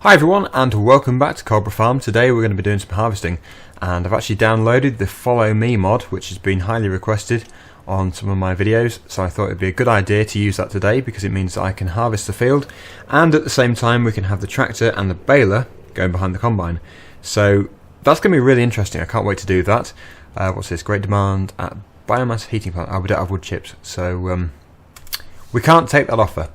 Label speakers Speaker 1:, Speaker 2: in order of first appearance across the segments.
Speaker 1: Hi everyone and welcome back to Coldborough Farm. Today we're going to be doing some harvesting, and I've actually downloaded the Follow Me mod, which has been highly requested on some of my videos, so I thought it'd be a good idea to use that today because it means that I can harvest the field and at the same time we can have the tractor and the baler going behind the combine. So that's going to be really interesting. I can't wait to do that. What's this? Great demand at biomass heating plant. We don't have wood chips, so we can't take that offer.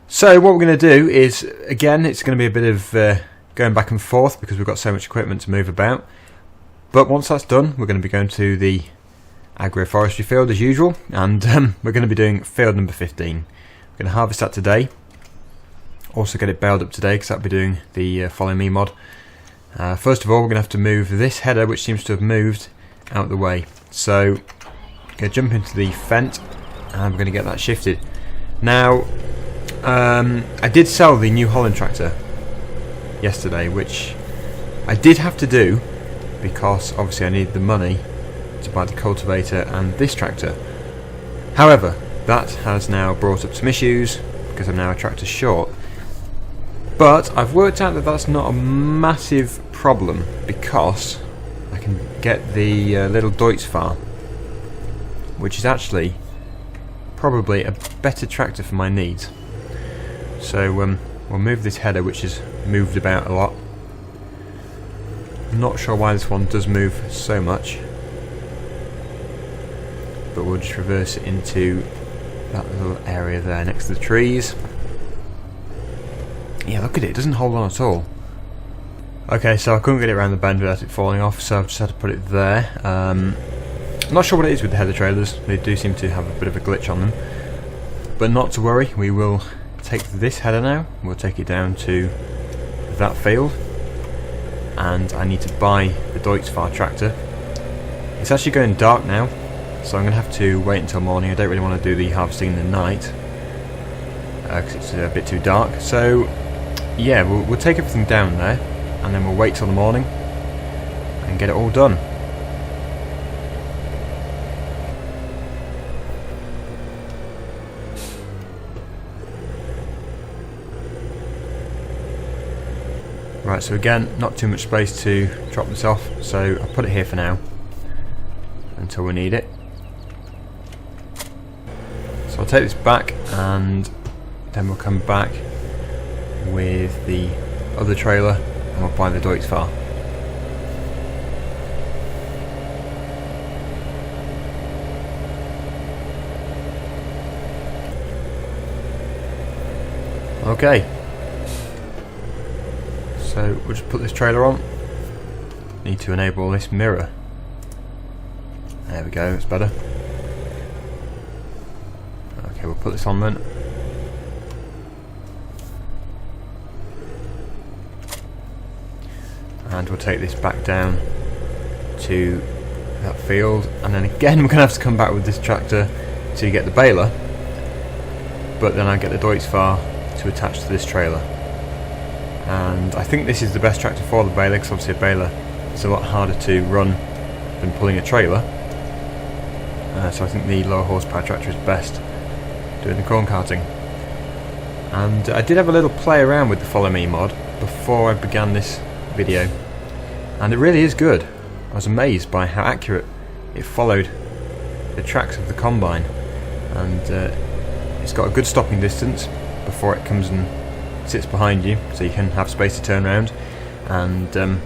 Speaker 1: So what we're going to do is, again, it's going to be a bit of going back and forth because we've got so much equipment to move about. But once that's done, we're going to be going to the agroforestry field as usual, and we're going to be doing field number 15. We're going to harvest that today. Also get it baled up today because that'll be doing the Follow Me mod. First of all, we're going to have to move this header, which seems to have moved, out the way. So I'm going to jump into the Fent and we're going to get that shifted. Now, I did sell the New Holland tractor yesterday, which I did have to do because obviously I needed the money to buy the cultivator and this tractor. However, that has now brought up some issues because I'm now a tractor short. But I've worked out that that's not a massive problem because I can get the little Deutz-Fahr, which is actually probably a better tractor for my needs. So we'll move this header, which has moved about a lot. I'm not sure why this one does move so much, but we'll just reverse it into that little area there next to the trees. Yeah, look at it, it doesn't hold on at all. Okay, so I couldn't get it around the bend without it falling off, so I've just had to put it there. I'm not sure what it is with the header trailers, they do seem to have a bit of a glitch on them. But not to worry, we will take this header now, we'll take it down to that field, and I need to buy the Deutz-Fahr tractor. It's actually going dark now, so I'm going to have to wait until morning. I don't really want to do the harvesting in the night because it's a bit too dark. So yeah, we'll take everything down there and then we'll wait till the morning and get it all done. Right, so again, not too much space to drop this off, so I'll put it here for now until we need it. So I'll take this back and then we'll come back with the other trailer and we'll buy the Deutz-Fahr. Okay. So we'll just put this trailer on. Need to enable this mirror. There we go, it's better. Okay, we'll put this on then. And we'll take this back down to that field, and then again we're going to have to come back with this tractor to get the baler, but then I get the Deutz-Fahr to attach to this trailer. And I think this is the best tractor for the baler because obviously a baler is a lot harder to run than pulling a trailer. So I think the lower horsepower tractor is best doing the corn carting. And I did have a little play around with the Follow Me mod before I began this video, and it really is good. I was amazed by how accurate it followed the tracks of the combine, and it's got a good stopping distance before it comes and sits behind you, so you can have space to turn around. And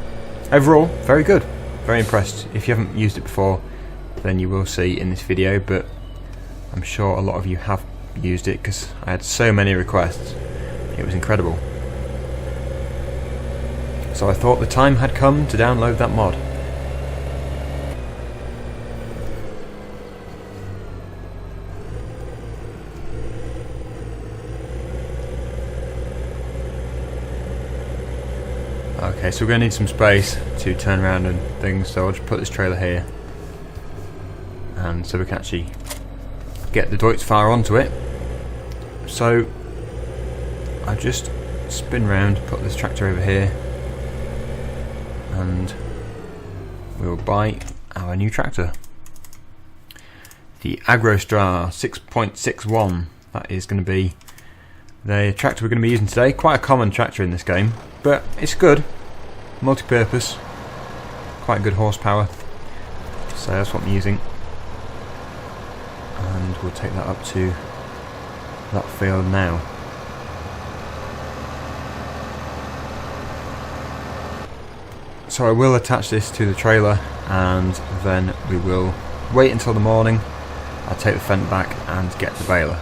Speaker 1: overall, very good, very impressed. If you haven't used it before, then you will see in this video, but I'm sure a lot of you have used it because I had so many requests. It was incredible. So I thought the time had come to download that mod. Okay, so we're going to need some space to turn around and things, so I'll just put this trailer here, and so we can actually get the Deutz-Fahr onto it. So I just spin round, put this tractor over here, and we'll buy our new tractor, the AgroStar 6.61. That is going to be The tractor we're going to be using today, quite a common tractor in this game, but it's good, multi-purpose, quite good horsepower, so that's what I'm using. And we'll take that up to that field now. So I will attach this to the trailer and then we will wait until the morning. I'll take the Fendt back and get the baler.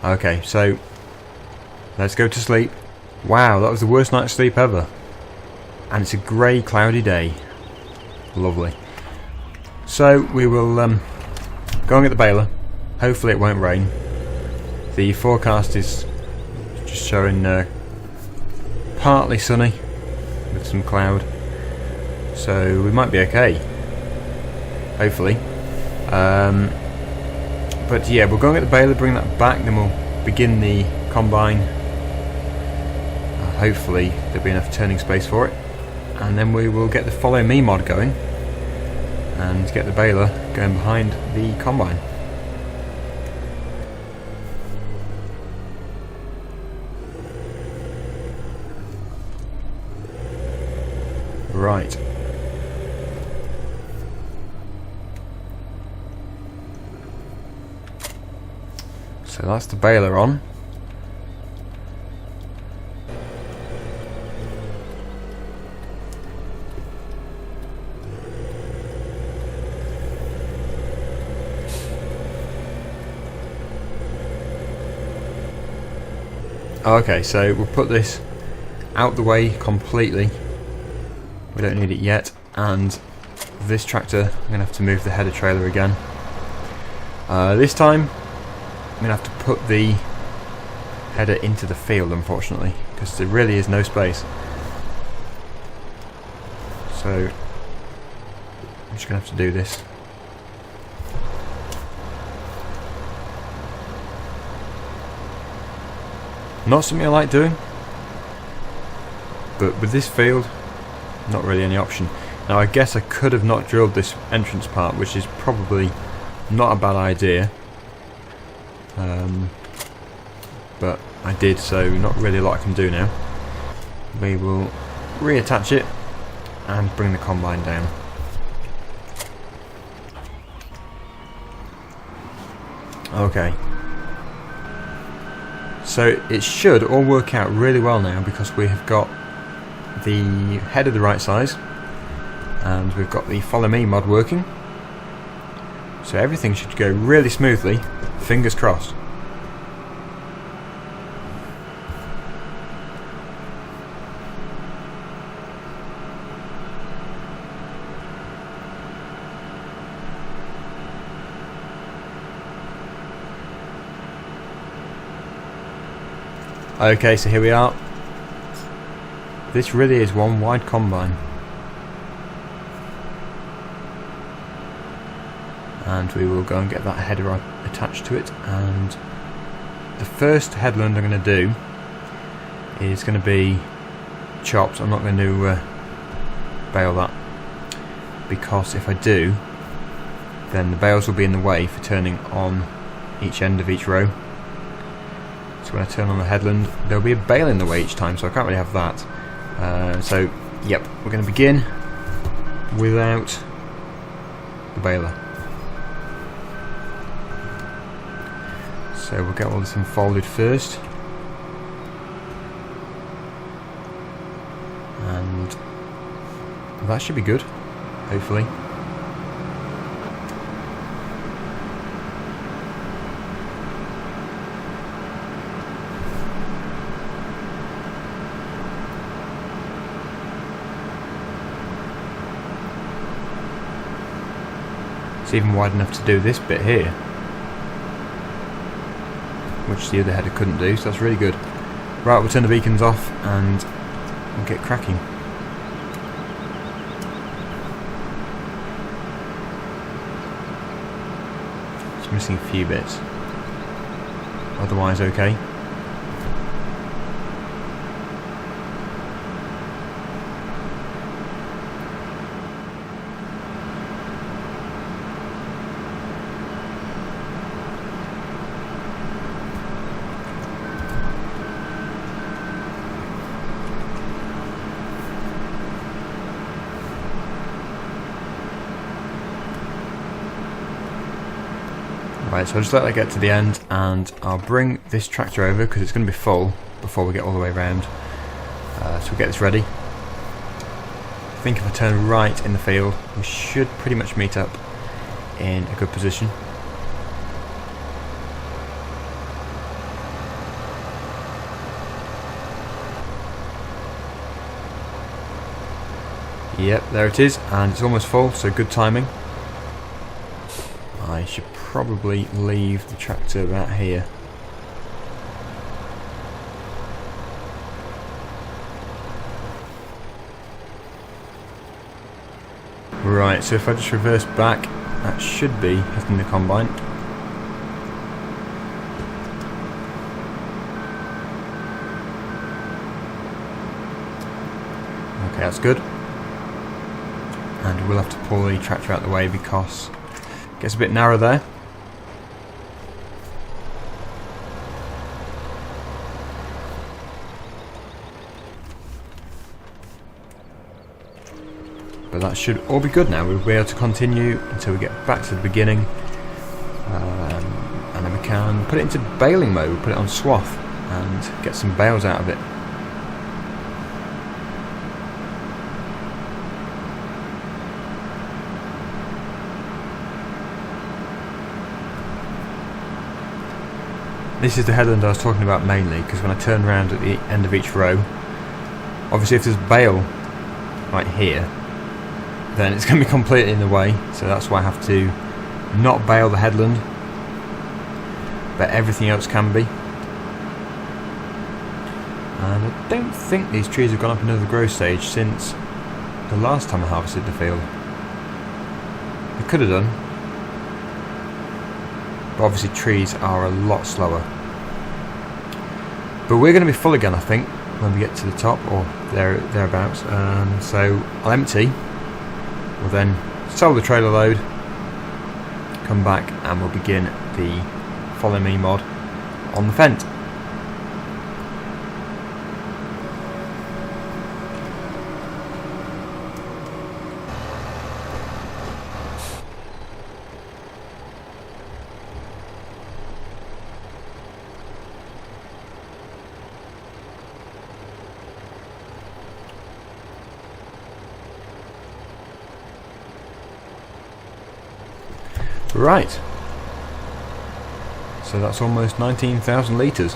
Speaker 1: Okay, so let's go to sleep. Wow, that was the worst night's sleep ever. And it's a grey, cloudy day. Lovely. So we will go and get the baler. Hopefully it won't rain. The forecast is just showing partly sunny with some cloud. So we might be okay. Hopefully. But yeah, we'll go and get the baler, bring that back, then we'll begin the combine. Hopefully there'll be enough turning space for it. And then we will get the Follow Me mod going and get the baler going behind the combine. Right. So that's the baler on. Okay, so we'll put this out the way completely. We don't need it yet, and this tractor, I'm going to have to move the header trailer again. This time, I'm going to have to put the header into the field, unfortunately, because there really is no space. So, I'm just going to have to do this. Not something I like doing, but with this field, not really any option. Now I guess I could have not drilled this entrance part, which is probably not a bad idea, but I did, so not really a lot I can do now. We will reattach it and bring the combine down. Okay. So it should all work out really well now, because we have got the header the right size and we've got the Follow Me mod working. So everything should go really smoothly, fingers crossed. Okay, so here we are. This really is one wide combine. And we will go and get that header attached to it, and the first headland I'm going to do is going to be chopped. I'm not going to bale that, because if I do, then the bales will be in the way for turning on each end of each row. So when I turn on the headland, there'll be a bale in the way each time, so I can't really have that. So, yep, we're going to begin without the baler. So we'll get all this unfolded first. And that should be good, hopefully. It's even wide enough to do this bit here, which the other header couldn't do, so that's really good. Right, we'll turn the beacons off and we'll get cracking. Just missing a few bits, otherwise okay. Right, so I'll just let that get to the end, and I'll bring this tractor over because it's going to be full before we get all the way around. So we'll get this ready. I think if I turn right in the field, we should pretty much meet up in a good position. Yep, there it is, and it's almost full, so good timing. I should probably leave the tractor about here. Right, so if I just reverse back, that should be hitting the combine. Okay, that's good. And we'll have to pull the tractor out of the way because it gets a bit narrow there. But that should all be good now. We'll be able to continue until we get back to the beginning. And then we can put it into baling mode. We'll put it on swath and get some bales out of it. This is the headland I was talking about mainly, because when I turn around at the end of each row, obviously if there's bale right here, then it's going to be completely in the way, so that's why I have to not bale the headland, but everything else can be. And I don't think these trees have gone up another growth stage since the last time I harvested the field. They could have done, but obviously trees are a lot slower. But we're going to be full again, I think, when we get to the top, or thereabouts. So I'll empty. We'll then sell the trailer load, come back, and we'll begin the Follow Me mod on the Fent. Right, so that's almost 19,000 litres.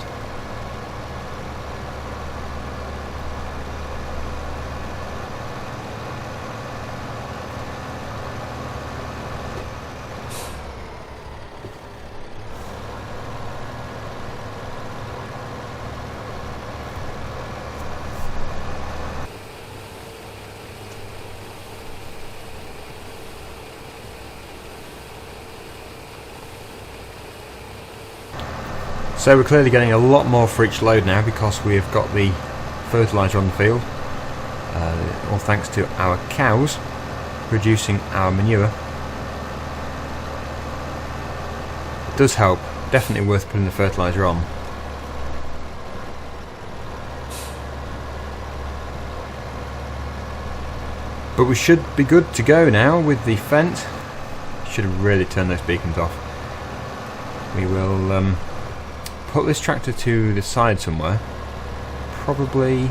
Speaker 1: So we're clearly getting a lot more for each load now because we've got the fertiliser on the field, all thanks to our cows producing our manure. It does help, definitely worth putting the fertiliser on. But we should be good to go now with the Fent. Should have really turned those beacons off. We will put this tractor to the side somewhere, probably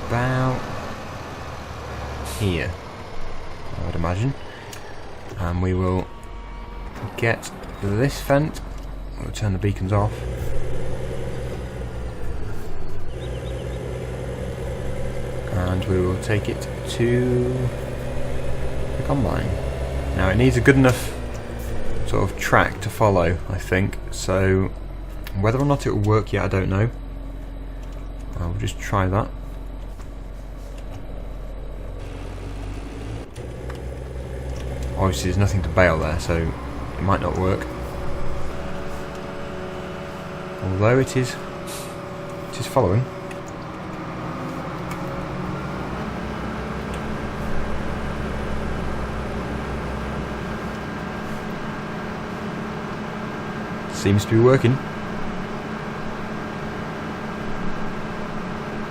Speaker 1: about here, I would imagine, and we will get this Fent. We'll turn the beacons off, and we will take it to the combine. Now it needs a good enough sort of track to follow, I think, so whether or not it will work yet I don't know. I'll just try that. Obviously there's nothing to bale there, so it might not work, although it is following. Seems to be working.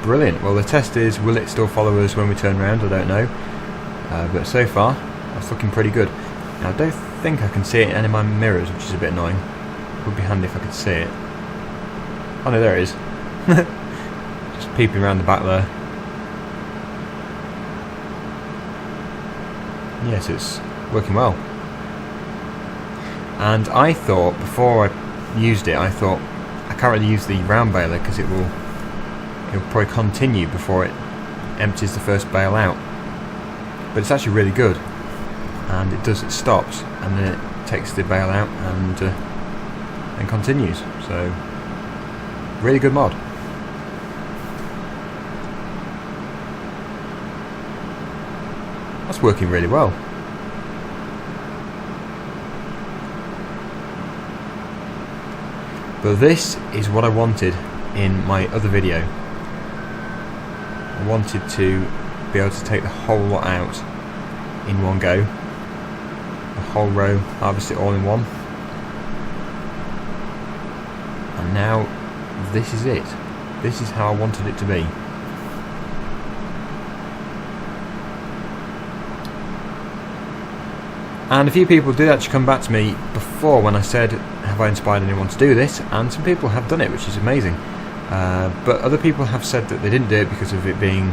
Speaker 1: Brilliant. Well, the test is, will it still follow us when we turn around? I don't know. But so far, that's looking pretty good. Now, I don't think I can see it in any of my mirrors, which is a bit annoying. It would be handy if I could see it. Oh no, there it is. Just peeping around the back there. Yes, it's working well. And I thought, before I used it, I thought I can't really use the round baler because it'll probably continue before it empties the first bale out. But it's actually really good, and it stops and then it takes the bale out and continues. So really good mod. That's working really well. But this is what I wanted in my other video. I wanted to be able to take the whole lot out in one go. The whole row, harvest it all in one. And now this is it. This is how I wanted it to be. And a few people did actually come back to me before when I said, have I inspired anyone to do this? And some people have done it, which is amazing. But other people have said that they didn't do it because of it being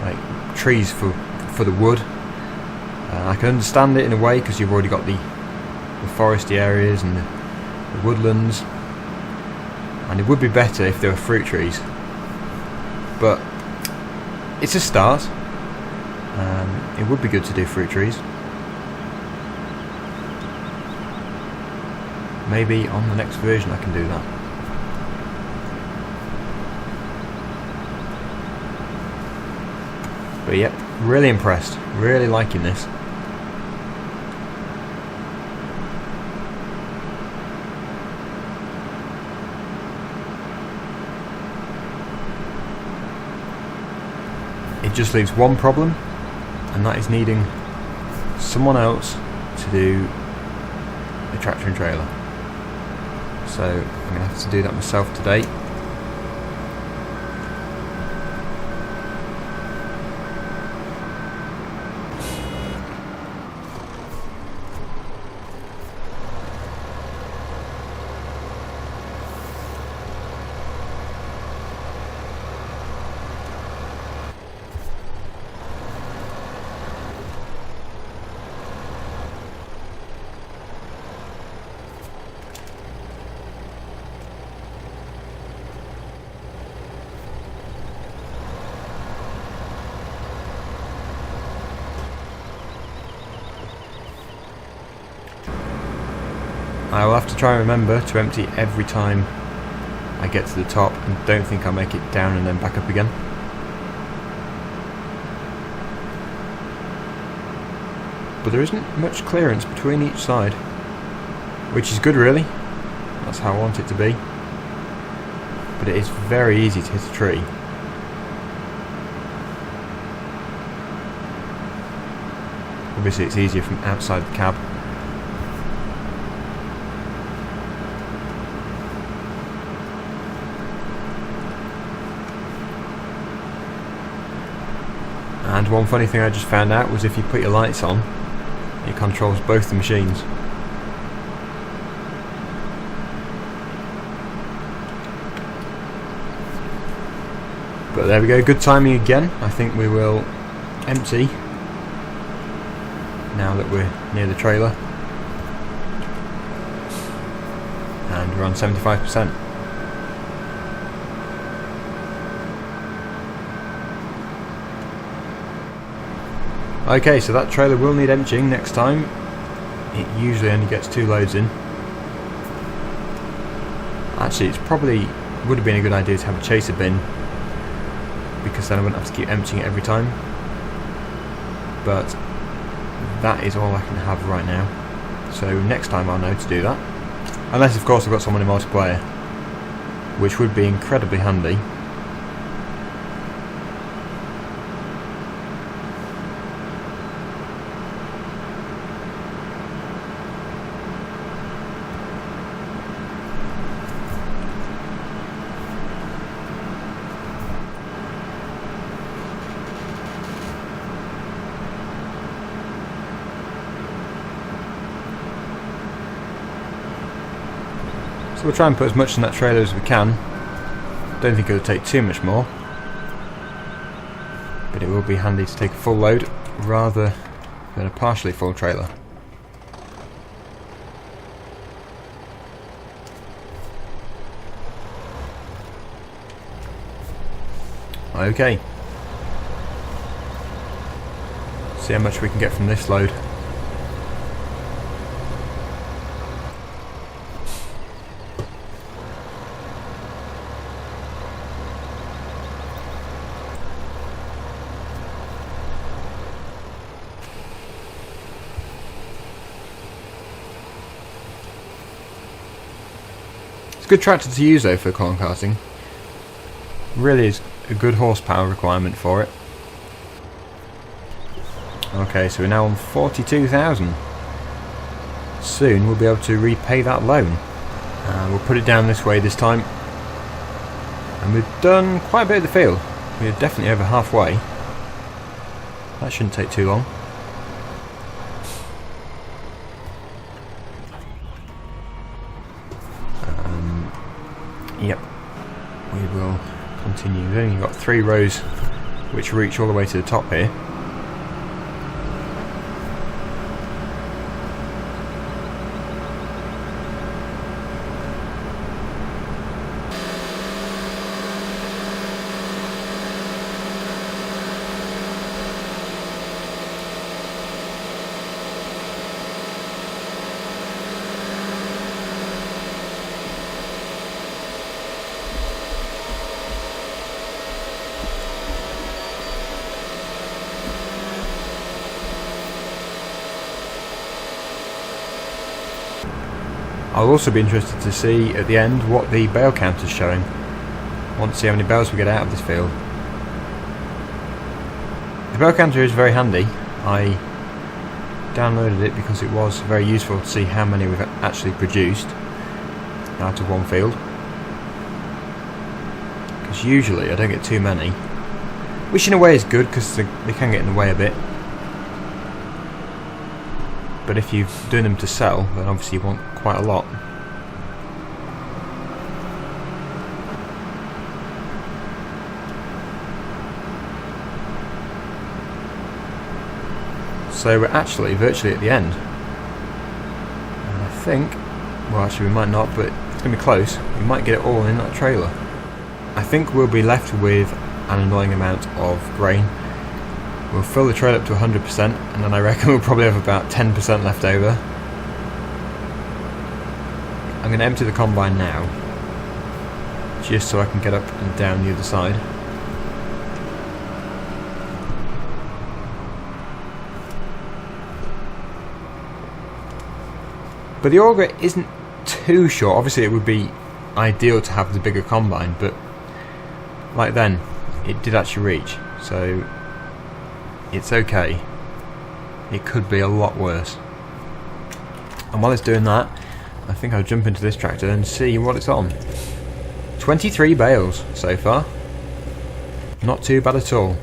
Speaker 1: like trees for the wood. I can understand it in a way because you've already got the foresty areas and the woodlands. And it would be better if there were fruit trees. But it's a start. It would be good to do fruit trees. Maybe on the next version I can do that. But yep, really impressed. Really liking this. It just leaves one problem, and that is needing someone else to do the tractor and trailer. So I'm going to have to do that myself today. I will have to try and remember to empty every time I get to the top, and don't think I'll make it down and then back up again. But there isn't much clearance between each side, which is good really. That's how I want it to be. But it is very easy to hit a tree. Obviously it's easier from outside the cab. And one funny thing I just found out was if you put your lights on, it controls both the machines. But there we go, good timing again. I think we will empty now that we're near the trailer. And we're on 75%. Okay, so that trailer will need emptying next time. It usually only gets 2 loads in. Actually, it's probably would have been a good idea to have a chaser bin, because then I wouldn't have to keep emptying it every time. But that is all I can have right now. So next time I'll know to do that. Unless of course I've got someone in multiplayer, which would be incredibly handy. So we'll try and put as much in that trailer as we can. Don't think it'll take too much more, but it will be handy to take a full load rather than a partially full trailer. Okay, see how much we can get from this load. It's a good tractor to use though for corn carting. Really is a good horsepower requirement for it. Okay, so we're now on 42,000. Soon we'll be able to repay that loan. We'll put it down this way this time. And we've done quite a bit of the field. We're definitely over halfway. That shouldn't take too long. Yep, we will continue. We've only got 3 rows which reach all the way to the top here. I'll also be interested to see at the end what the bale count is showing. I want to see how many bales we get out of this field. The bale counter is very handy. I downloaded it because it was very useful to see how many we've actually produced out of one field. Because usually I don't get too many, which in a way is good because they can get in the way a bit. But if you're doing them to sell, then obviously you want quite a lot. So we're actually virtually at the end. And I think, well actually we might not, but it's going to be close. We might get it all in that trailer. I think we'll be left with an annoying amount of grain. We'll fill the trailer up to 100%, and then I reckon we'll probably have about 10% left over. I'm going to empty the combine now, just so I can get up and down the other side. But the auger isn't too short. Obviously it would be ideal to have the bigger combine, but like then, it did actually reach, so it's okay. It could be a lot worse. And while it's doing that, I think I'll jump into this tractor and see what it's on. 23 bales so far. Not too bad at all.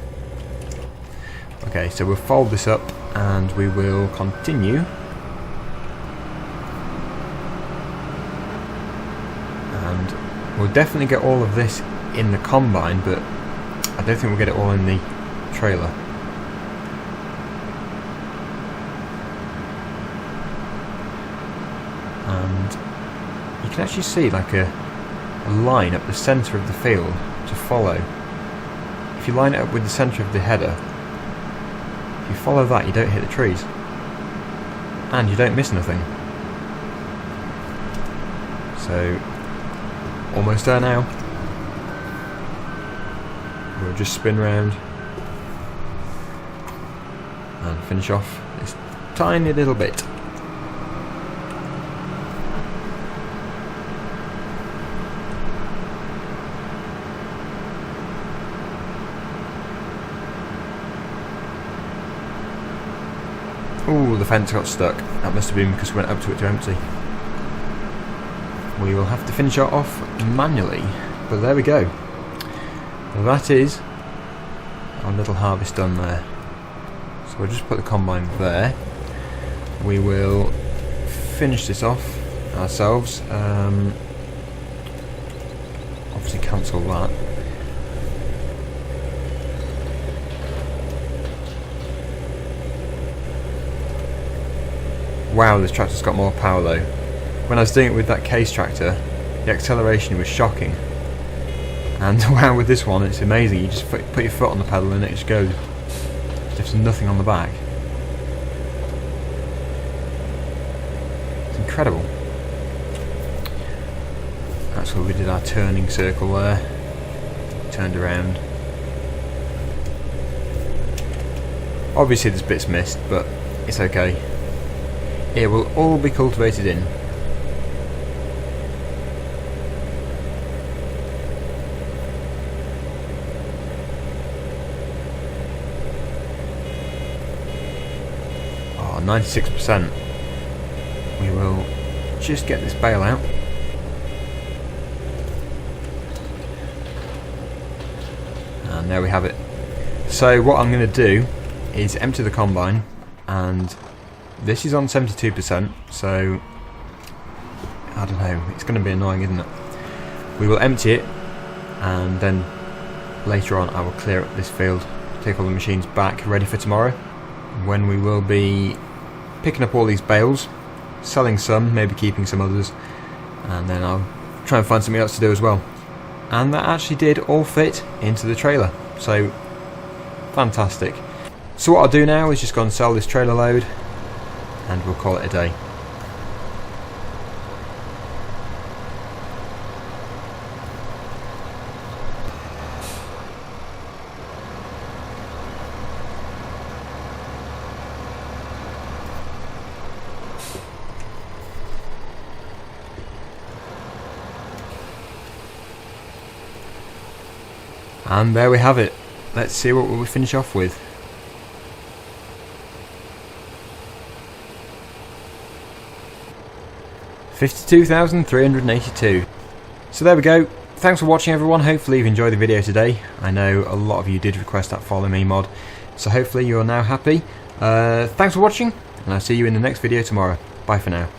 Speaker 1: Okay, so we'll fold this up and we will continue. And we'll definitely get all of this in the combine, but I don't think we'll get it all in the trailer. And you can actually see like a line up the centre of the field to follow. If you line it up with the centre of the header, if you follow that, you don't hit the trees and you don't miss nothing. So almost there now. We'll just spin round and finish off this tiny little bit. Ooh, the fence got stuck. That must have been because we went up to it to empty. We will have to finish it off manually, but there we go. Well, that is our little harvest done there. So we'll just put the combine there. We will finish this off ourselves. obviously cancel that. Wow, this tractor's got more power though. When I was doing it with that case tractor, the acceleration was shocking. And wow, with this one it's amazing. You just put your foot on the pedal and it just goes. There's nothing on the back. It's incredible. That's where we did our turning circle there. Turned around. Obviously there's bits missed, but it's okay. It will all be cultivated in. Oh, 96%. We will just get this bale out. And there we have it. So what I'm going to do is empty the combine, and this is on 72%, so I don't know, it's going to be annoying, isn't it? We will empty it, and then later on I will clear up this field, take all the machines back ready for tomorrow, when we will be picking up all these bales, selling some, maybe keeping some others, and then I'll try and find something else to do as well. And that actually did all fit into the trailer, so fantastic. So what I'll do now is just go and sell this trailer load, and we'll call it a day. And there we have it. Let's see what we finish off with. $52,382. So there we go. Thanks for watching everyone. Hopefully you've enjoyed the video today. I know a lot of you did request that Follow Me mod, so hopefully you're now happy. Thanks for watching, and I'll see you in the next video tomorrow. Bye for now.